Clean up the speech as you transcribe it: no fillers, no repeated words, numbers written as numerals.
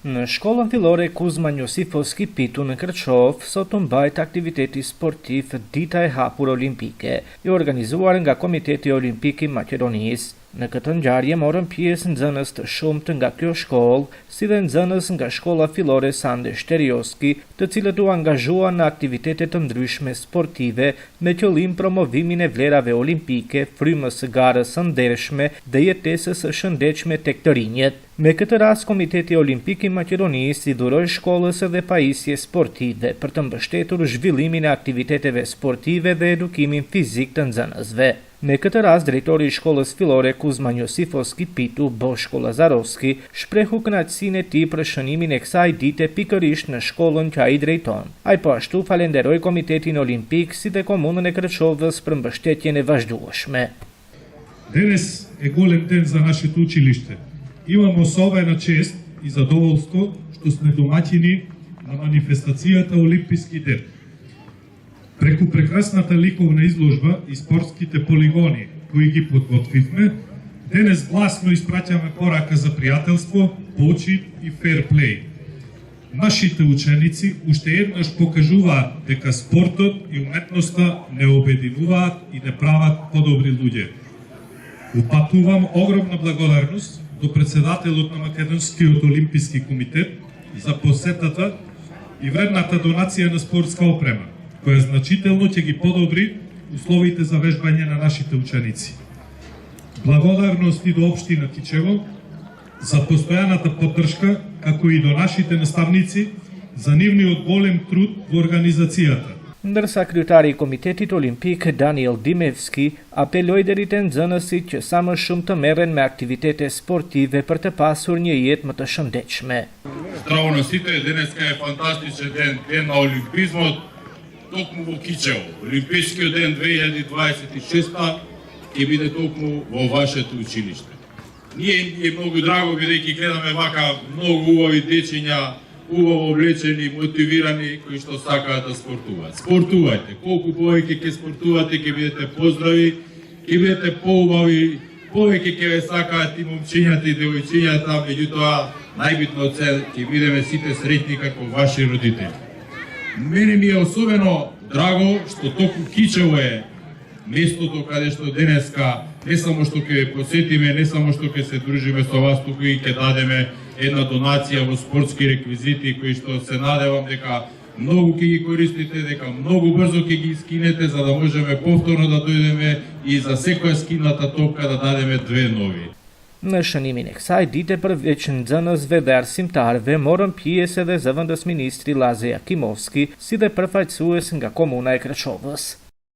На школа Филоре Кузман Јосифовски Питу на Крчов со тумбајт активитети спортив Дитај Хапур Олимпике и организуварен га Комитети Олимпики Македонијис. На катанџарија морам пиесен занест шумтен га кјо школ, сиден занесен га школа Филоре Санде Штериоски, те цилето ангажуа на активитетите ндрушме спортиве, меѓу промовимине влераве Олимпике, фрумас гара сандершме, да е тесе с шандечме текторинјет. Меката раз Комитети Олимпики Македонијис и дурој школа се де паисје спортиве, пртам баштетор жвилимине активитетеве спортиве ве едукимин физиктен за назве. Неката раз директори школас Филоре Кузман Јосифовски Питу Бошко Лазаровски шпрехукнат сине ти прашаними нексај дите пикариш на школон ќа и дрейтон. Ај пашту фалендерој комитети на Олимпик сите комуна не крачова спрем баштетјене важдувашме. Денес е голем ден за нашето училиште. Имам особена чест и задоволство што сме домаќини на манифестацијата Олимписки ден. Преку прекрасната ликовна изложба и спортските полигони кои ги подготвивме, денес гласно испраќаме порака за пријателство, почит и ферплей. Нашите ученици уште еднаш покажуваат дека спортот и уметноста не обединуваат и не прават подобри луѓе. Упатувам огромна благодарност до председателот на Македонскиот олимписки комитет за посетата и вредната донација на спортска опрема, која значително ќе ги подобри условите за вежбање на нашите ученици. Благодарност и до општина Кичево за постојаната поддршка, како и до нашите наставници за нивниот голем труд во организацијата. Секретари комитетит Олимпик Даниел Димевски апелојдерите занаси че само шумта мерен ме активитете спортиве прте пасурње и етмата шандечме. Здраво на сите, денеска е фантастичен ден на олимпизмот, токму во Кичево. Олимпискиот ден 2026 ќе биде токму во вашето училиште. Ние е многу драго бидејќи гледаме вака многу убави дечиња, убаво облечени, мотивирани, кои што сакаат да спортуваат. Спортувајте. Колку повеќе ќе спортувате, ќе бидете поздрави, ќе бидете поубави, повеќе ќе ве сакаат и момчињата и девојчињата, меѓутоа најбитно цел ќе бидеме сите среќни како ваши родители. Мене ми е особено драго што токму Кичево е местото каде што денеска не само што ќе посетиме, не само што ќе се дружиме со вас, туку и ќе дадеме една донација во спортски реквизити кои што се надевам дека многу ќе ги користите, дека многу брзо ќе ги скинете за да можеме повторно да дојдеме и за секоја скината топка да дадеме две нови. Нешани нексај дите првечен за нас ведар симтарве морам пиесе да завандас министри Лазе Јакимовски си да прфаќ суесен га комуна е Крачовас.